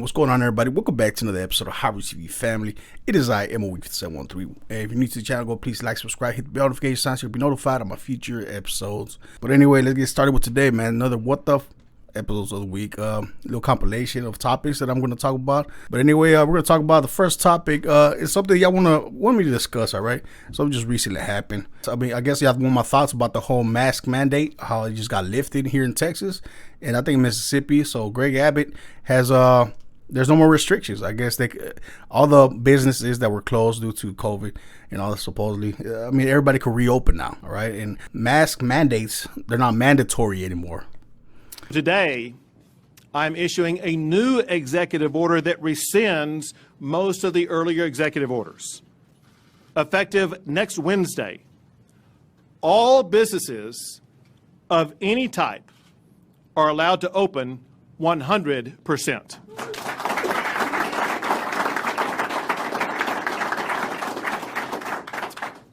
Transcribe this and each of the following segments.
What's going on, everybody? Welcome back to another episode of W.T.F family. It is I, W.T.F 713. And if you're new to the channel, go please like, subscribe, hit the bell notification sign so you'll be notified of my future episodes. But anyway, let's get started with today, man. Another What the episodes of the week. Little compilation of topics that I'm going to talk about. But anyway, we're going to talk about the first topic. It's something y'all want me to discuss, all right? Something just recently happened. So, I guess y'all want my thoughts about the whole mask mandate, how it just got lifted here in Texas, and I think in Mississippi. So Greg Abbott has there's no more restrictions. I guess all the businesses that were closed due to COVID and all that supposedly, everybody could reopen now, all right? And mask mandates, they're not mandatory anymore. Today, I'm issuing a new executive order that rescinds most of the earlier executive orders. Effective next Wednesday, all businesses of any type are allowed to open 100%.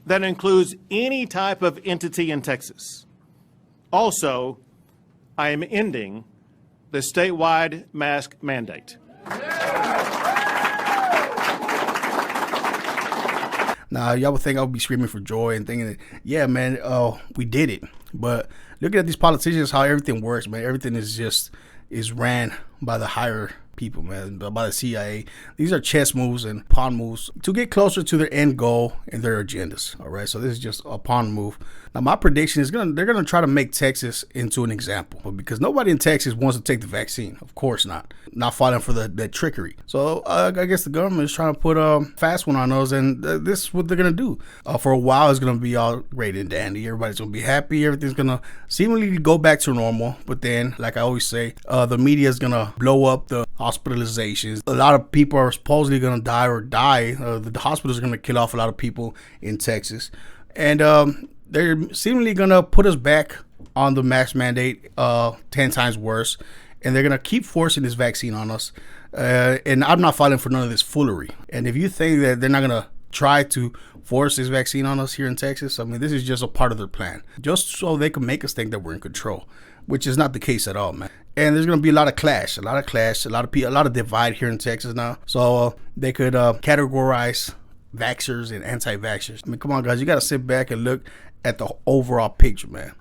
That includes any type of entity in Texas. Also, I am ending the statewide mask mandate. Now, y'all would think I would be screaming for joy and thinking that, yeah, man, we did it. But looking at these politicians, how everything works, man, everything is ran by the higher people, man, by the CIA. These are chess moves and pawn moves to get closer to their end goal and their agendas. All right, so this is just a pawn move. Now, my prediction is they're gonna try to make Texas into an example, but because nobody in Texas wants to take the vaccine, of course not falling for that trickery. So I guess the government is trying to put a fast one on us, and this is what they're gonna do. For a while, it's gonna be all great and dandy. Everybody's gonna be happy. Everything's gonna seemingly go back to normal. But then, like I always say, the media is gonna blow up the hospitalizations. A lot of people are supposedly gonna die. The hospitals are gonna kill off a lot of people in Texas, and they're seemingly gonna put us back on the mask mandate 10 times worse, and they're gonna keep forcing this vaccine on us. And I'm not falling for none of this foolery. And if you think that they're not gonna try to force this vaccine on us here in Texas, this is just a part of their plan, just so they can make us think that we're in control, which is not the case at all, man. And there's going to be a lot of clash, a lot of divide here in Texas now. So they could categorize vaxxers and anti-vaxxers. Come on, guys, you got to sit back and look at the overall picture, man.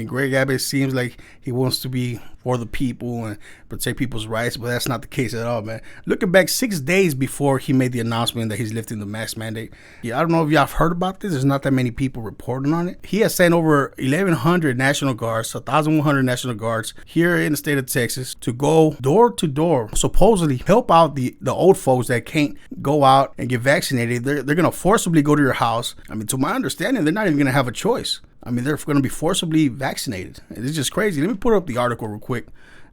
Greg Abbott seems like he wants to be for the people and protect people's rights, but that's not the case at all, man. Looking back 6 days before he made the announcement that he's lifting the mask mandate, I don't know if y'all have heard about this. There's not that many people reporting on it. He has sent over 1,100 National Guards, 1,100 National Guards here in the state of Texas to go door to door, supposedly help out the old folks that can't go out and get vaccinated. They're going to forcibly go to your house. To my understanding, they're not even going to have a choice. They're going to be forcibly vaccinated. It's just crazy. Let me put up the article real quick.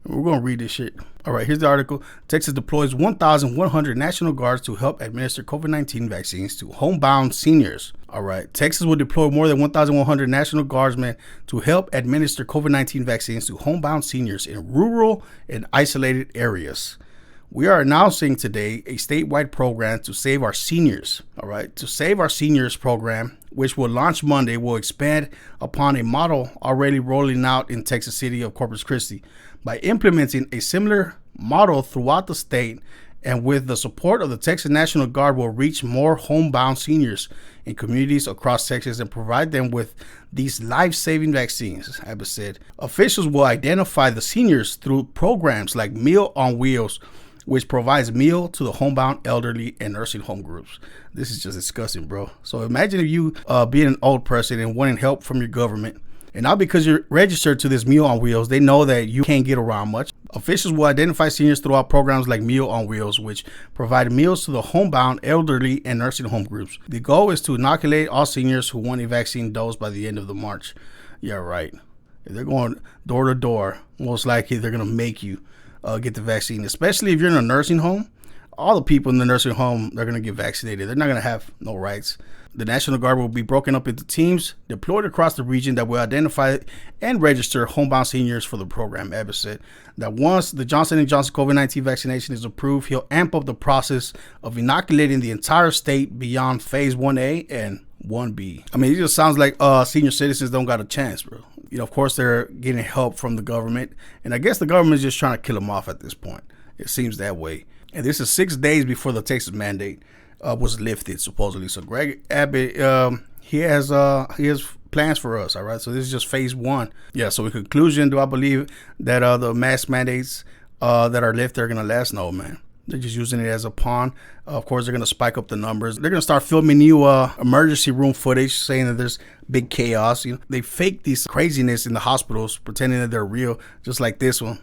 We're going to read this shit. All right, here's the article. Texas deploys 1,100 National Guards to help administer COVID-19 vaccines to homebound seniors. All right, Texas will deploy more than 1,100 National Guardsmen to help administer COVID-19 vaccines to homebound seniors in rural and isolated areas. We are announcing today a statewide program to save our seniors. All right, to save our seniors program, which will launch Monday, will expand upon a model already rolling out in Texas City of Corpus Christi. By implementing a similar model throughout the state and with the support of the Texas National Guard, will reach more homebound seniors in communities across Texas and provide them with these life-saving vaccines. Abbott said officials will identify the seniors through programs like Meal on Wheels, which provides meal to the homebound elderly and nursing home groups. This is just disgusting, bro. So imagine if you being an old person and wanting help from your government, and now because you're registered to this Meal on Wheels, they know that you can't get around much. Officials will identify seniors throughout programs like Meal on Wheels, which provide meals to the homebound elderly and nursing home groups. The goal is to inoculate all seniors who want a vaccine dose by the end of the March. Yeah, right. If they're going door to door, most likely they're going to make you get the vaccine, especially if you're in a nursing home. All the people in the nursing home, they're going to get vaccinated. They're not going to have no rights. The National Guard will be broken up into teams deployed across the region that will identify and register homebound seniors for the program. Abbott said that once the Johnson & Johnson COVID-19 vaccination is approved, he'll amp up the process of inoculating the entire state beyond phase 1A and 1B. It just sounds like senior citizens don't got a chance, bro. Of course, they're getting help from the government, and I guess the government is just trying to kill them off at this point. It seems that way. And this is 6 days before the Texas mandate was lifted, supposedly. So Greg Abbott, he has plans for us. All right. So this is just phase 1. Yeah. So in conclusion, do I believe that the mask mandates that are lifted are gonna last? No, man. They're just using it as a pawn. Of course, they're going to spike up the numbers. They're going to start filming new emergency room footage saying that there's big chaos. You know, they fake these craziness in the hospitals, pretending that they're real, just like this one.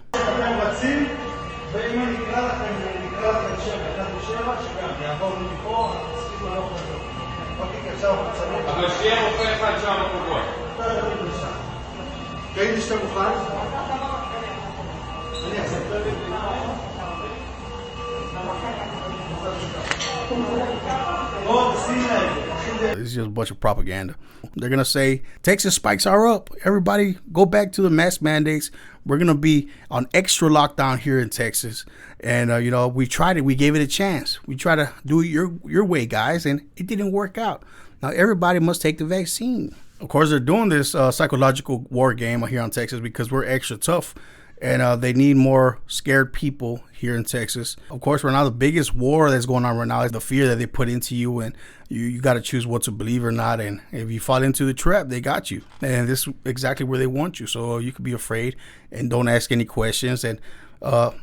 It's just a bunch of propaganda. They're gonna say Texas spikes are up. Everybody go back to the mask mandates. We're gonna be on extra lockdown here in Texas. And you know, we tried it. We gave it a chance. We tried to do it your way, guys, and it didn't work out. Now everybody must take the vaccine. Of course, they're doing this psychological war game here in Texas because we're extra tough. And they need more scared people here in Texas. Of course, right now, the biggest war that's going on right now is the fear that they put into you. And you got to choose what to believe or not. And if you fall into the trap, they got you. And this is exactly where they want you. So you could be afraid and don't ask any questions. And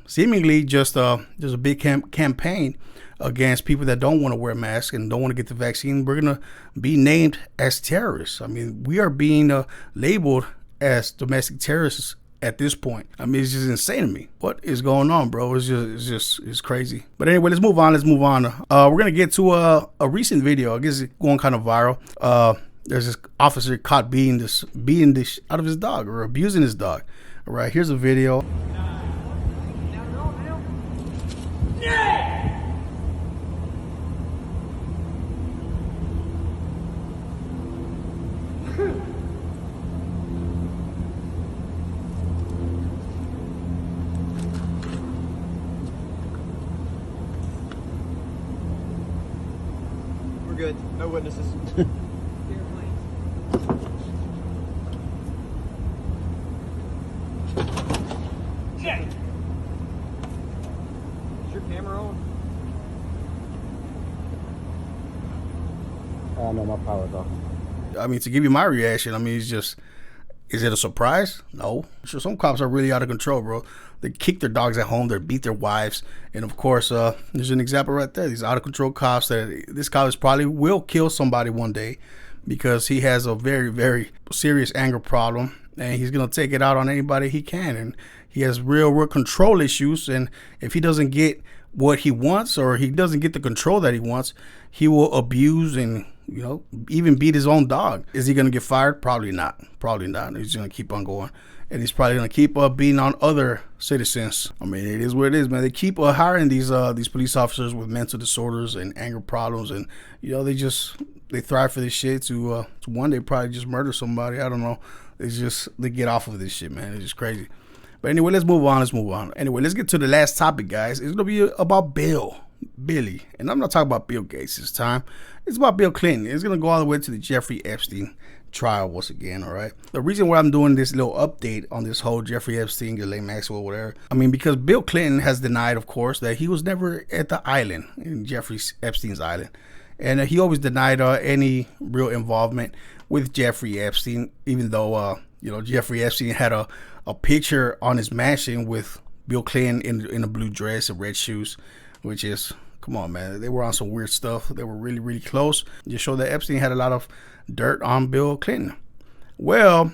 seemingly just there's a big campaign against people that don't want to wear masks and don't want to get the vaccine. We're going to be named as terrorists. I mean, we are being labeled as domestic terrorists at this point. I mean, it's just insane to me. What is going on, bro? It's crazy. But anyway, let's move on. We're gonna get to a recent video. I guess it's going kind of viral. There's this officer caught beating this out of his dog or abusing his dog. All right, here's a video. Good. No witnesses. Yeah. Is your camera on? No, my power's off. I mean, to give you my reaction, I mean, it's just, is it a surprise? No. Sure, some cops are really out of control, bro. They kick their dogs at home. They beat their wives. And of course, there's an example right there. These out of control cops that this cop is probably will kill somebody one day because he has a very, very serious anger problem. And he's going to take it out on anybody he can. And he has real control issues. And if he doesn't get what he wants or he doesn't get the control that he wants, he will abuse and, you know, even beat his own dog. Is he going to get fired? Probably not. Probably not. He's going to keep on going. And he's probably going to keep beating on other citizens. I mean, it is what it is, man. They keep hiring these police officers with mental disorders and anger problems. And, you know, they thrive for this shit to one day probably just murder somebody. I don't know. They get off of this shit, man. It's just crazy. But anyway, let's move on. Anyway, let's get to the last topic, guys. It's going to be about Billy. And I'm not talking about Bill Gates this time. It's about Bill Clinton. It's going to go all the way to the Jeffrey Epstein trial once again, all right? The reason why I'm doing this little update on this whole Jeffrey Epstein, Ghislaine Maxwell, whatever, I mean, because Bill Clinton has denied, of course, that he was never at the island, in Jeffrey Epstein's island. And he always denied any real involvement with Jeffrey Epstein, even though, you know, Jeffrey Epstein had a picture on his mansion with Bill Clinton in a blue dress and red shoes, which is, come on, man. They were on some weird stuff. They were really, really close. Just showed that Epstein had a lot of dirt on Bill Clinton. Well,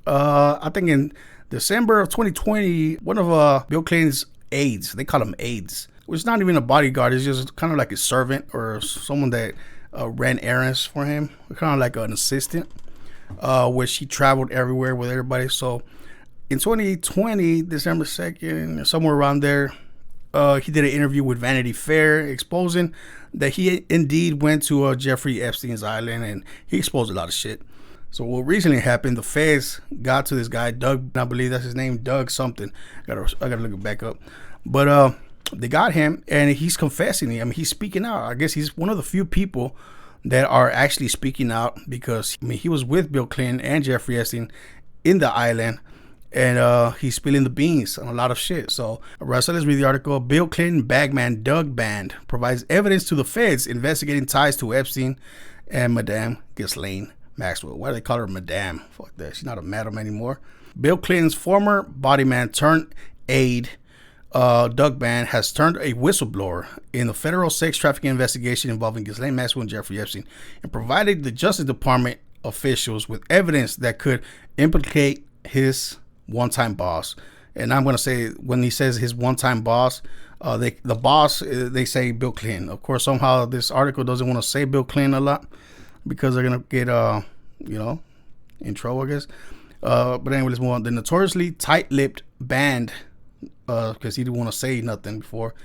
I think in December of 2020, one of Bill Clinton's aides, they call him aides, which is not even a bodyguard. It's just kind of like a servant or someone that ran errands for him, kind of like an assistant, which he traveled everywhere with everybody. So in 2020, December 2nd, somewhere around there, he did an interview with Vanity Fair exposing that he indeed went to Jeffrey Epstein's island, and he exposed a lot of shit. So what recently happened, the feds got to this guy, Doug, I believe that's his name, Doug something. I gotta look it back up. But they got him, and he's confessing. I mean, he's speaking out. I guess he's one of the few people that are actually speaking out because, I mean, he was with Bill Clinton and Jeffrey Epstein in the island. and he's spilling the beans on a lot of shit. So let's read the article. Bill Clinton bagman Doug Band provides evidence to the feds investigating ties to Epstein and Madame Ghislaine Maxwell. Why do they call her Madame? Fuck that. She's not a madam anymore. Bill Clinton's former body man turned aide, Doug Band, has turned a whistleblower in the federal sex trafficking investigation involving Ghislaine Maxwell and Jeffrey Epstein, and provided the Justice Department officials with evidence that could implicate his one-time boss. And I'm going to say, when he says his one-time boss, they say Bill Clinton. Of course, somehow this article doesn't want to say Bill Clinton a lot because they're going to get, in trouble, I guess. But anyway, let's move on. The notoriously tight-lipped Band, because he didn't want to say nothing before,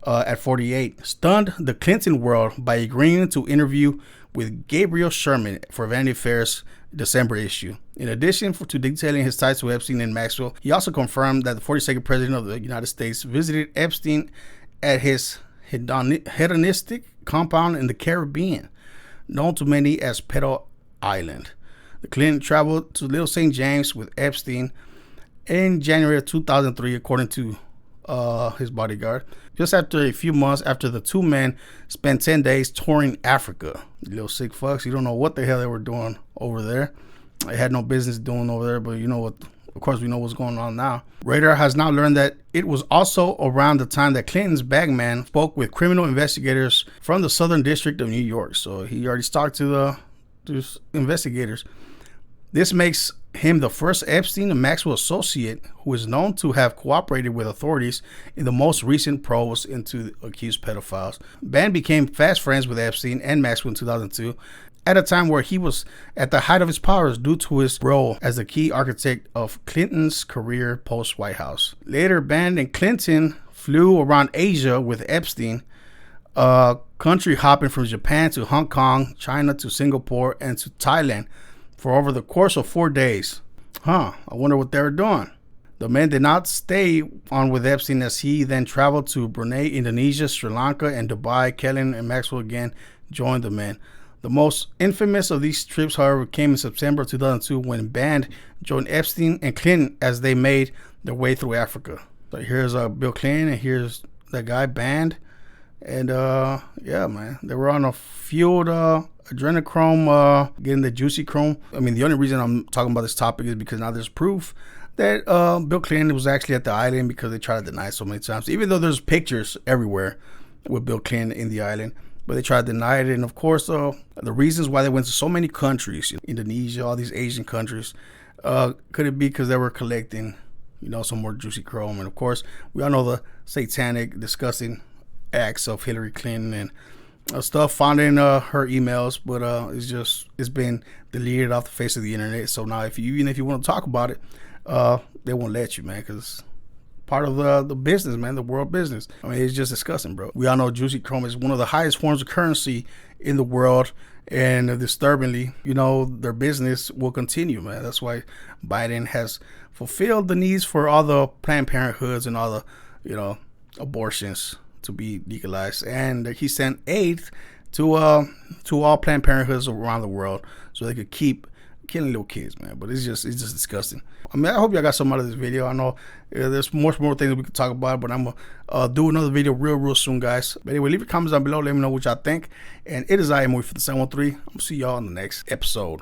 at 48, stunned the Clinton world by agreeing to interview with Gabriel Sherman for Vanity Fair's December issue. In addition to detailing his ties to Epstein and Maxwell, he also confirmed that the 42nd president of the United States visited Epstein at his hedonistic compound in the Caribbean, known to many as Petal Island. The Clinton traveled to Little St. James with Epstein in January of 2003, according to his bodyguard, just after a few months after the two men spent 10 days touring Africa. Little sick fucks. You don't know what the hell they were doing over there. They had no business doing over there, but you know what? Of course, we know what's going on now. Radar has now learned that it was also around the time that Clinton's bagman spoke with criminal investigators from the Southern District of New York. So he already talked to the investigators. This makes him the first Epstein and Maxwell associate who is known to have cooperated with authorities in the most recent probes into accused pedophiles. Band became fast friends with Epstein and Maxwell in 2002, at a time where he was at the height of his powers due to his role as the key architect of Clinton's career post-White House. Later, Band and Clinton flew around Asia with Epstein, country hopping from Japan to Hong Kong, China to Singapore, and to Thailand for over the course of 4 days. I wonder what they were doing. The men did not stay on with Epstein, as he then traveled to Brunei, Indonesia, Sri Lanka, and Dubai. Kellen and Maxwell again joined the men. The most infamous of these trips, however, came in September 2002 when Band joined Epstein and Clinton as they made their way through Africa. So here's Bill Clinton, and here's that guy Band. And yeah, man, they were on a fueled adrenochrome, getting the juicy chrome. I mean, the only reason I'm talking about this topic is because now there's proof that Bill Clinton was actually at the island, because they try to deny it so many times, even though there's pictures everywhere with Bill Clinton in the island. But they tried to deny it. And of course, the reasons why they went to so many countries, Indonesia, all these Asian countries, could it be because they were collecting, some more juicy chrome? And of course, we all know the satanic, disgusting acts of Hillary Clinton and stuff found in her emails, but it's been deleted off the face of the internet. So now even if you want to talk about it, they won't let you, man, because part of the business, man, the world business. I mean, it's just disgusting, bro. We all know juicy chrome is one of the highest forms of currency in the world, and disturbingly, their business will continue, man. That's why Biden has fulfilled the needs for all the Planned Parenthoods and all the abortions to be legalized, and he sent aid to all Planned Parenthoods around the world so they could keep killing little kids, man. But it's just disgusting. I mean, I hope y'all got some out of this video. I know there's more things that we could talk about, but I'm gonna do another video real soon, guys. But anyway, leave your comments down below. Let me know what y'all think. And it is I am with the 713. I'm gonna see y'all in the next episode.